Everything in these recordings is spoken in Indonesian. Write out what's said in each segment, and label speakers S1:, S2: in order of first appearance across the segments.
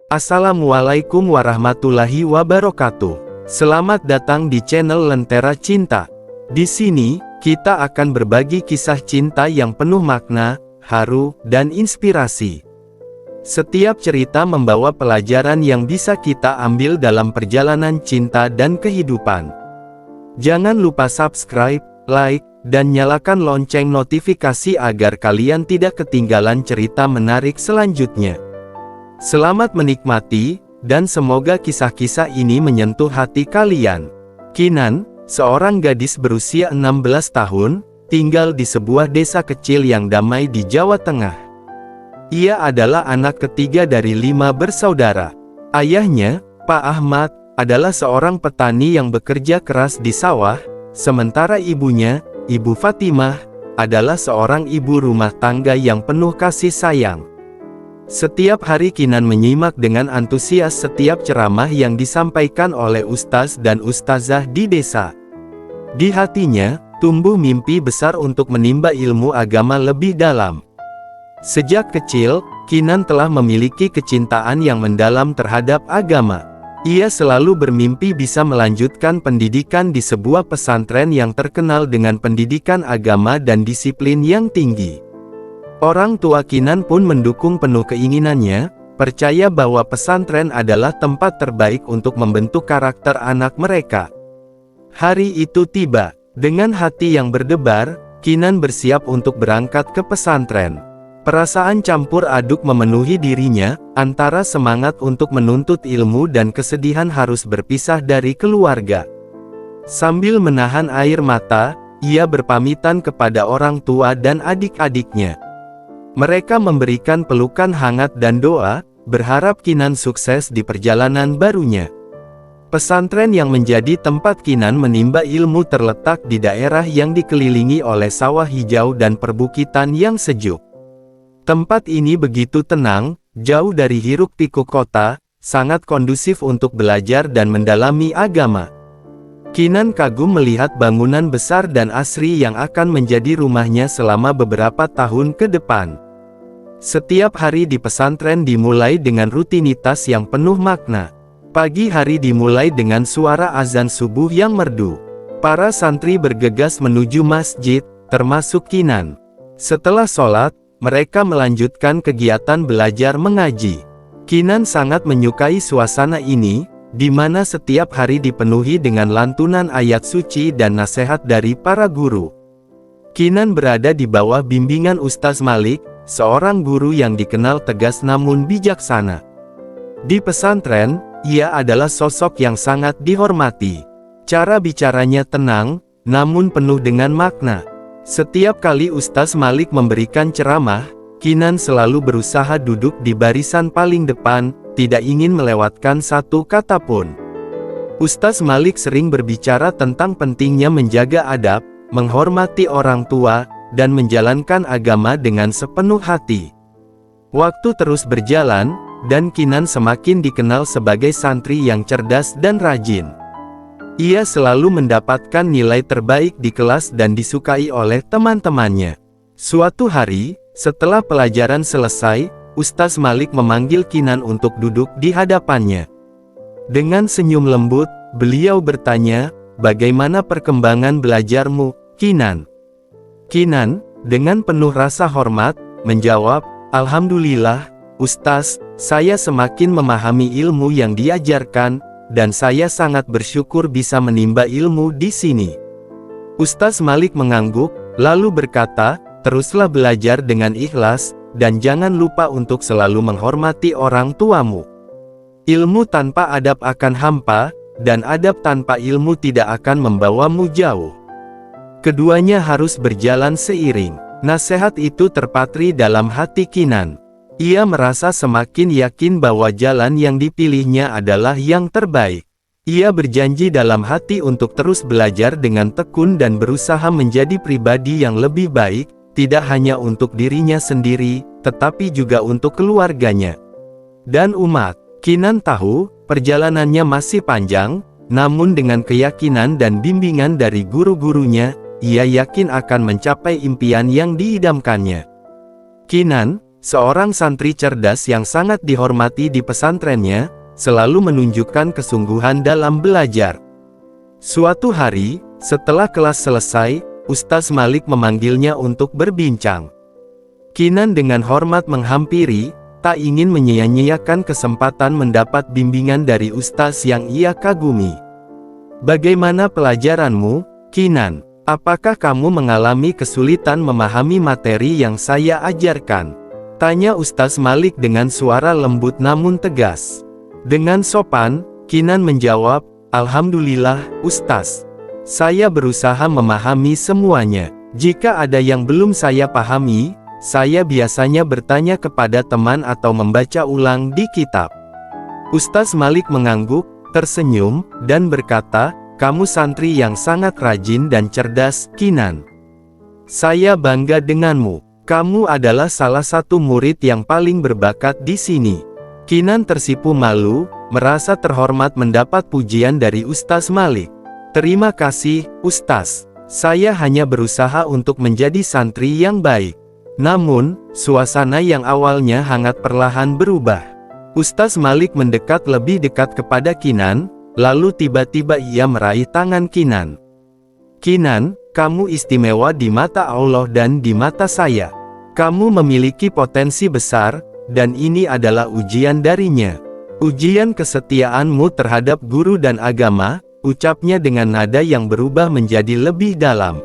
S1: Assalamualaikum warahmatullahi wabarakatuh. Selamat datang di channel Lentera Cinta. Di sini, kita akan berbagi kisah cinta yang penuh makna, haru, dan inspirasi. Setiap cerita membawa pelajaran yang bisa kita ambil dalam perjalanan cinta dan kehidupan. Jangan lupa subscribe, like, dan nyalakan lonceng notifikasi agar kalian tidak ketinggalan cerita menarik selanjutnya. Selamat menikmati, dan semoga kisah-kisah ini menyentuh hati kalian. Kinan, seorang gadis berusia 16 tahun, tinggal di sebuah desa kecil yang damai di Jawa Tengah. Ia adalah anak ketiga dari 5 bersaudara. Ayahnya, Pak Ahmad, adalah seorang petani yang bekerja keras di sawah, sementara ibunya, Ibu Fatimah, adalah seorang ibu rumah tangga yang penuh kasih sayang. Setiap hari Kinan menyimak dengan antusias setiap ceramah yang disampaikan oleh ustaz dan ustazah di desa. Di hatinya, tumbuh mimpi besar untuk menimba ilmu agama lebih dalam. Sejak kecil, Kinan telah memiliki kecintaan yang mendalam terhadap agama. Ia selalu bermimpi bisa melanjutkan pendidikan di sebuah pesantren yang terkenal dengan pendidikan agama dan disiplin yang tinggi. Orang tua Kinan pun mendukung penuh keinginannya, percaya bahwa pesantren adalah tempat terbaik untuk membentuk karakter anak mereka. Hari itu tiba. Dengan hati yang berdebar, Kinan bersiap untuk berangkat ke pesantren. Perasaan campur aduk memenuhi dirinya, antara semangat untuk menuntut ilmu dan kesedihan harus berpisah dari keluarga. Sambil menahan air mata, ia berpamitan kepada orang tua dan adik-adiknya. Mereka memberikan pelukan hangat dan doa, berharap Kinan sukses di perjalanan barunya. Pesantren yang menjadi tempat Kinan menimba ilmu terletak di daerah yang dikelilingi oleh sawah hijau dan perbukitan yang sejuk. Tempat ini begitu tenang, jauh dari hiruk-pikuk kota, sangat kondusif untuk belajar dan mendalami agama. Kinan kagum melihat bangunan besar dan asri yang akan menjadi rumahnya selama beberapa tahun ke depan. Setiap hari di pesantren dimulai dengan rutinitas yang penuh makna. Pagi hari dimulai dengan suara azan subuh yang merdu. Para santri bergegas menuju masjid, termasuk Kinan. Setelah sholat, mereka melanjutkan kegiatan belajar mengaji. Kinan sangat menyukai suasana ini, di mana setiap hari dipenuhi dengan lantunan ayat suci dan nasihat dari para guru. Kinan berada di bawah bimbingan Ustaz Malik, seorang guru yang dikenal tegas namun bijaksana. Di pesantren, ia adalah sosok yang sangat dihormati. Cara bicaranya tenang, namun penuh dengan makna. Setiap kali Ustaz Malik memberikan ceramah, Kinan selalu berusaha duduk di barisan paling depan, tidak ingin melewatkan satu kata pun. Ustaz Malik sering berbicara tentang pentingnya menjaga adab, menghormati orang tua, dan menjalankan agama dengan sepenuh hati. Waktu terus berjalan, dan Kinan semakin dikenal sebagai santri yang cerdas dan rajin. Ia selalu mendapatkan nilai terbaik di kelas dan disukai oleh teman-temannya. Suatu hari, setelah pelajaran selesai, Ustaz Malik memanggil Kinan untuk duduk di hadapannya. Dengan senyum lembut, beliau bertanya, "Bagaimana perkembangan belajarmu, Kinan?" Kinan, dengan penuh rasa hormat, menjawab, "Alhamdulillah, Ustaz, saya semakin memahami ilmu yang diajarkan, dan saya sangat bersyukur bisa menimba ilmu di sini." Ustaz Malik mengangguk, lalu berkata, "Teruslah belajar dengan ikhlas, dan jangan lupa untuk selalu menghormati orang tuamu. Ilmu tanpa adab akan hampa, dan adab tanpa ilmu tidak akan membawamu jauh. Keduanya harus berjalan seiring." Nasihat itu terpatri dalam hati Kinan. Ia merasa semakin yakin bahwa jalan yang dipilihnya adalah yang terbaik. Ia berjanji dalam hati untuk terus belajar dengan tekun dan berusaha menjadi pribadi yang lebih baik, tidak hanya untuk dirinya sendiri, tetapi juga untuk keluarganya dan umat. Kinan tahu, perjalanannya masih panjang, namun dengan keyakinan dan bimbingan dari guru-gurunya, ia yakin akan mencapai impian yang diidamkannya. Kinan, seorang santri cerdas yang sangat dihormati di pesantrennya, selalu menunjukkan kesungguhan dalam belajar. Suatu hari, setelah kelas selesai, Ustaz Malik memanggilnya untuk berbincang. Kinan dengan hormat menghampiri, tak ingin menyia-nyiakan kesempatan mendapat bimbingan dari Ustaz yang ia kagumi. "Bagaimana pelajaranmu, Kinan? Apakah kamu mengalami kesulitan memahami materi yang saya ajarkan?" tanya Ustaz Malik dengan suara lembut namun tegas. Dengan sopan, Kinan menjawab, "Alhamdulillah, Ustaz. Saya berusaha memahami semuanya. Jika ada yang belum saya pahami, saya biasanya bertanya kepada teman atau membaca ulang di kitab." Ustaz Malik mengangguk, tersenyum, dan berkata, "Kamu santri yang sangat rajin dan cerdas, Kinan. Saya bangga denganmu. Kamu adalah salah satu murid yang paling berbakat di sini." Kinan tersipu malu, merasa terhormat mendapat pujian dari Ustaz Malik. "Terima kasih, Ustaz. Saya hanya berusaha untuk menjadi santri yang baik." Namun, suasana yang awalnya hangat perlahan berubah. Ustaz Malik mendekat lebih dekat kepada Kinan, lalu tiba-tiba ia meraih tangan Kinan. "Kinan, kamu istimewa di mata Allah dan di mata saya. Kamu memiliki potensi besar, dan ini adalah ujian darinya. Ujian kesetiaanmu terhadap guru dan agama," ucapnya dengan nada yang berubah menjadi lebih dalam.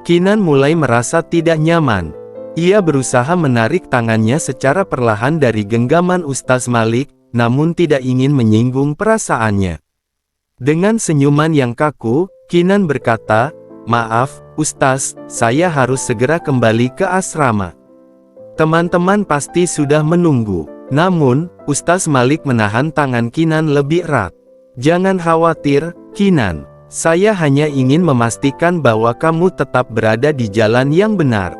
S1: Kinan mulai merasa tidak nyaman. Ia berusaha menarik tangannya secara perlahan dari genggaman Ustaz Malik, namun tidak ingin menyinggung perasaannya. Dengan senyuman yang kaku, Kinan berkata, "Maaf, Ustaz, saya harus segera kembali ke asrama. Teman-teman pasti sudah menunggu." Namun, Ustaz Malik menahan tangan Kinan lebih erat. "Jangan khawatir, Kinan. Saya hanya ingin memastikan bahwa kamu tetap berada di jalan yang benar.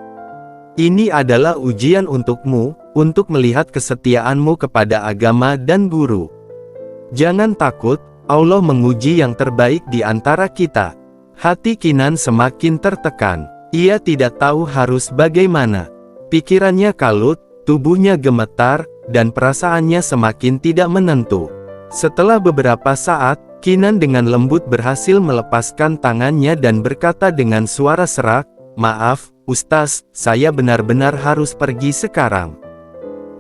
S1: Ini adalah ujian untukmu, untuk melihat kesetiaanmu kepada agama dan guru. Jangan takut, Allah menguji yang terbaik di antara kita." Hati Kinan semakin tertekan. Ia tidak tahu harus bagaimana. Pikirannya kalut, tubuhnya gemetar, dan perasaannya semakin tidak menentu. Setelah beberapa saat, Kinan dengan lembut berhasil melepaskan tangannya dan berkata dengan suara serak, "Maaf, Ustaz, saya benar-benar harus pergi sekarang."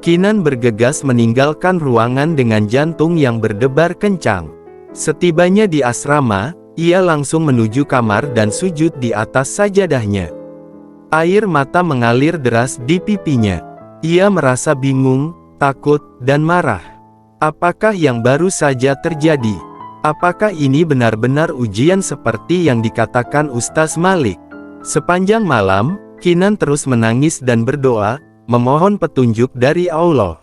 S1: Kinan bergegas meninggalkan ruangan dengan jantung yang berdebar kencang. Setibanya di asrama, ia langsung menuju kamar dan sujud di atas sajadahnya. Air mata mengalir deras di pipinya. Ia merasa bingung, takut, dan marah. Apakah yang baru saja terjadi? Apakah ini benar-benar ujian seperti yang dikatakan Ustaz Malik? Sepanjang malam, Kinan terus menangis dan berdoa, memohon petunjuk dari Allah.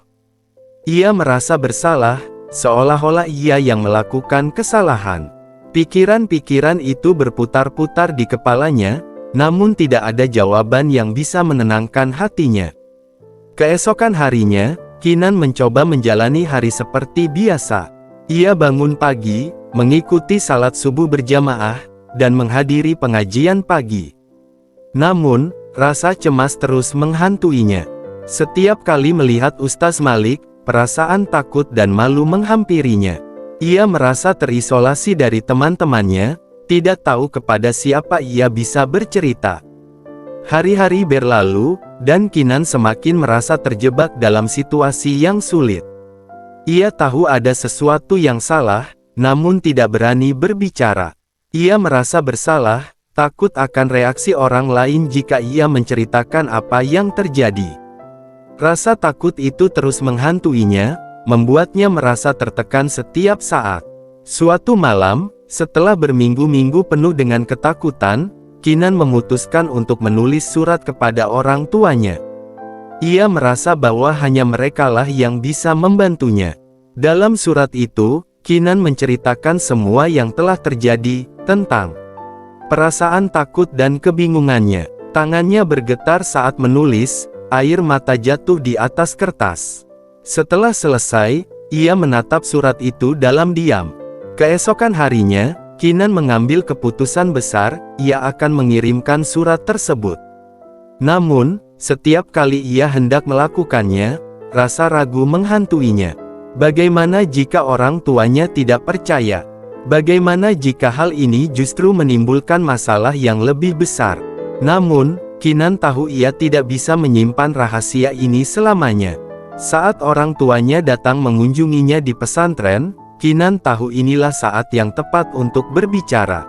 S1: Ia merasa bersalah, seolah-olah ia yang melakukan kesalahan. Pikiran-pikiran itu berputar-putar di kepalanya, namun tidak ada jawaban yang bisa menenangkan hatinya. Keesokan harinya, Kinan mencoba menjalani hari seperti biasa. Ia bangun pagi, mengikuti salat subuh berjamaah, dan menghadiri pengajian pagi. Namun, rasa cemas terus menghantuinya. Setiap kali melihat Ustaz Malik, perasaan takut dan malu menghampirinya. Ia merasa terisolasi dari teman-temannya, tidak tahu kepada siapa ia bisa bercerita. Hari-hari berlalu, dan Kinan semakin merasa terjebak dalam situasi yang sulit. Ia tahu ada sesuatu yang salah, namun tidak berani berbicara. Ia merasa bersalah, takut akan reaksi orang lain jika ia menceritakan apa yang terjadi. Rasa takut itu terus menghantuinya, membuatnya merasa tertekan setiap saat. Suatu malam, setelah berminggu-minggu penuh dengan ketakutan, Kinan memutuskan untuk menulis surat kepada orang tuanya. Ia merasa bahwa hanya merekalah yang bisa membantunya. Dalam surat itu, Kinan menceritakan semua yang telah terjadi, tentang perasaan takut dan kebingungannya. Tangannya bergetar saat menulis, air mata jatuh di atas kertas. Setelah selesai, ia menatap surat itu dalam diam. Keesokan harinya, Kinan mengambil keputusan besar, ia akan mengirimkan surat tersebut. Namun, Setiap kali ia hendak melakukannya, rasa ragu menghantuinya. Bagaimana jika orang tuanya tidak percaya? Bagaimana jika hal ini justru menimbulkan masalah yang lebih besar? Namun, Kinan tahu ia tidak bisa menyimpan rahasia ini selamanya. Saat orang tuanya datang mengunjunginya di pesantren, Kinan tahu inilah saat yang tepat untuk berbicara.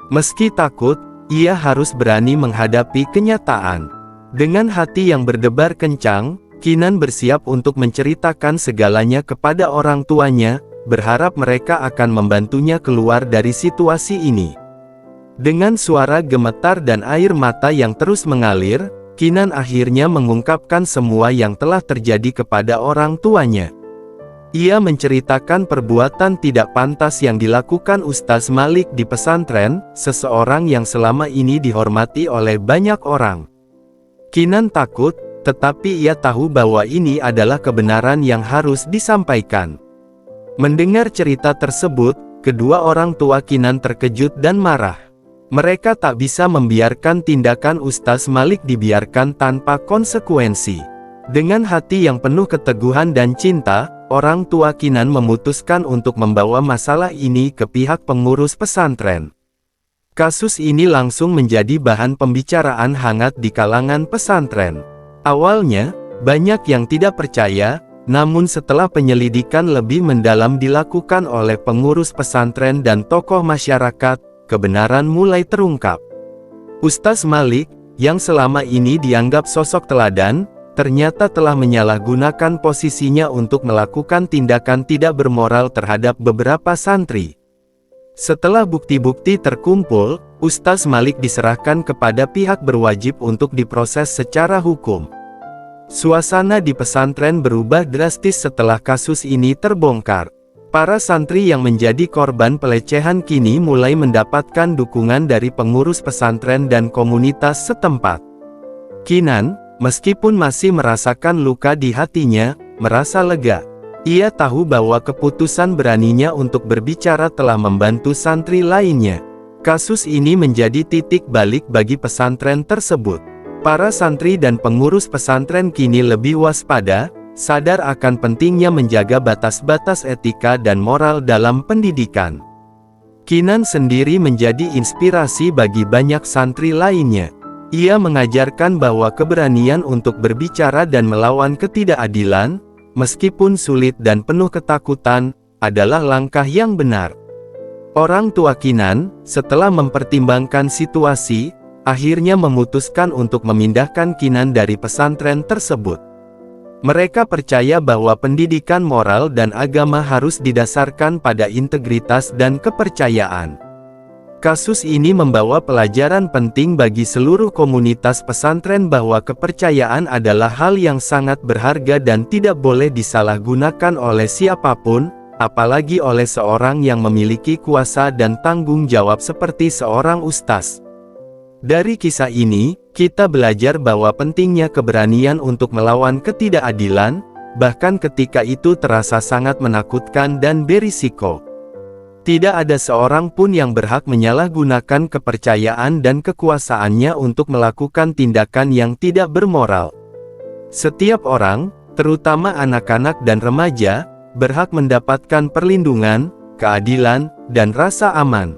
S1: Meski takut, ia harus berani menghadapi kenyataan. Dengan hati yang berdebar kencang, Kinan bersiap untuk menceritakan segalanya kepada orang tuanya, berharap mereka akan membantunya keluar dari situasi ini. Dengan suara gemetar dan air mata yang terus mengalir, Kinan akhirnya mengungkapkan semua yang telah terjadi kepada orang tuanya. Ia menceritakan perbuatan tidak pantas yang dilakukan Ustaz Malik di pesantren, seseorang yang selama ini dihormati oleh banyak orang. Kinan takut, tetapi ia tahu bahwa ini adalah kebenaran yang harus disampaikan. Mendengar cerita tersebut, kedua orang tua Kinan terkejut dan marah. Mereka tak bisa membiarkan tindakan Ustaz Malik dibiarkan tanpa konsekuensi. Dengan hati yang penuh keteguhan dan cinta, orang tua Kinan memutuskan untuk membawa masalah ini ke pihak pengurus pesantren. Kasus ini langsung menjadi bahan pembicaraan hangat di kalangan pesantren. Awalnya, banyak yang tidak percaya, namun setelah penyelidikan lebih mendalam dilakukan oleh pengurus pesantren dan tokoh masyarakat, kebenaran mulai terungkap. Ustaz Malik, yang selama ini dianggap sosok teladan, ternyata telah menyalahgunakan posisinya untuk melakukan tindakan tidak bermoral terhadap beberapa santri. Setelah bukti-bukti terkumpul, Ustaz Malik diserahkan kepada pihak berwajib untuk diproses secara hukum. Suasana di pesantren berubah drastis setelah kasus ini terbongkar. Para santri yang menjadi korban pelecehan kini mulai mendapatkan dukungan dari pengurus pesantren dan komunitas setempat. Kinan, meskipun masih merasakan luka di hatinya, merasa lega. Ia tahu bahwa keputusan beraninya untuk berbicara telah membantu santri lainnya. Kasus ini menjadi titik balik bagi pesantren tersebut. Para santri dan pengurus pesantren kini lebih waspada, sadar akan pentingnya menjaga batas-batas etika dan moral dalam pendidikan. Kinan sendiri menjadi inspirasi bagi banyak santri lainnya. Ia mengajarkan bahwa keberanian untuk berbicara dan melawan ketidakadilan, meskipun sulit dan penuh ketakutan, adalah langkah yang benar. Orang tua Kinan, setelah mempertimbangkan situasi, akhirnya memutuskan untuk memindahkan Kinan dari pesantren tersebut. Mereka percaya bahwa pendidikan moral dan agama harus didasarkan pada integritas dan kepercayaan. Kasus ini membawa pelajaran penting bagi seluruh komunitas pesantren bahwa kepercayaan adalah hal yang sangat berharga dan tidak boleh disalahgunakan oleh siapapun, apalagi oleh seorang yang memiliki kuasa dan tanggung jawab seperti seorang ustaz. Dari kisah ini, kita belajar bahwa pentingnya keberanian untuk melawan ketidakadilan, bahkan ketika itu terasa sangat menakutkan dan berisiko. Tidak ada seorang pun yang berhak menyalahgunakan kepercayaan dan kekuasaannya untuk melakukan tindakan yang tidak bermoral. Setiap orang, terutama anak-anak dan remaja, berhak mendapatkan perlindungan, keadilan, dan rasa aman.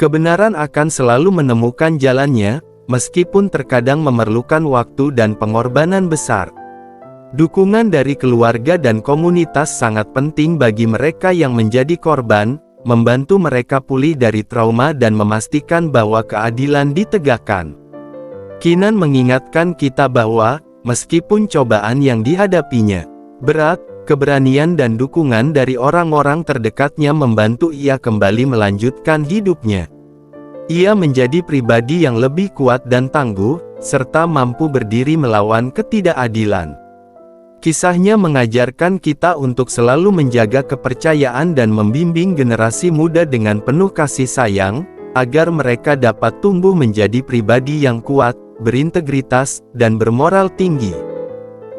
S1: Kebenaran akan selalu menemukan jalannya, meskipun terkadang memerlukan waktu dan pengorbanan besar. Dukungan dari keluarga dan komunitas sangat penting bagi mereka yang menjadi korban, membantu mereka pulih dari trauma dan memastikan bahwa keadilan ditegakkan. Kinan mengingatkan kita bahwa, meskipun cobaan yang dihadapinya berat, keberanian dan dukungan dari orang-orang terdekatnya membantu ia kembali melanjutkan hidupnya. Ia menjadi pribadi yang lebih kuat dan tangguh, serta mampu berdiri melawan ketidakadilan. Kisahnya mengajarkan kita untuk selalu menjaga kepercayaan dan membimbing generasi muda dengan penuh kasih sayang, agar mereka dapat tumbuh menjadi pribadi yang kuat, berintegritas, dan bermoral tinggi.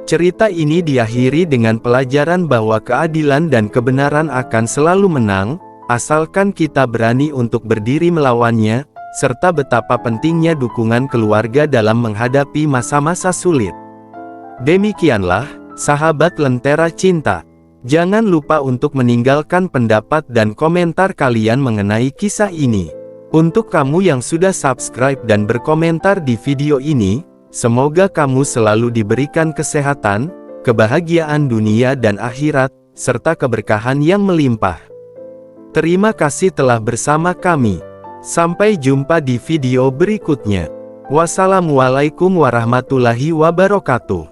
S1: Cerita ini diakhiri dengan pelajaran bahwa keadilan dan kebenaran akan selalu menang, asalkan kita berani untuk berdiri melawannya, serta betapa pentingnya dukungan keluarga dalam menghadapi masa-masa sulit. Demikianlah, sahabat Lentera Cinta. Jangan lupa untuk meninggalkan pendapat dan komentar kalian mengenai kisah ini. Untuk kamu yang sudah subscribe dan berkomentar di video ini, semoga kamu selalu diberikan kesehatan, kebahagiaan dunia dan akhirat, serta keberkahan yang melimpah. Terima kasih telah bersama kami. Sampai jumpa di video berikutnya. Wassalamualaikum warahmatullahi wabarakatuh.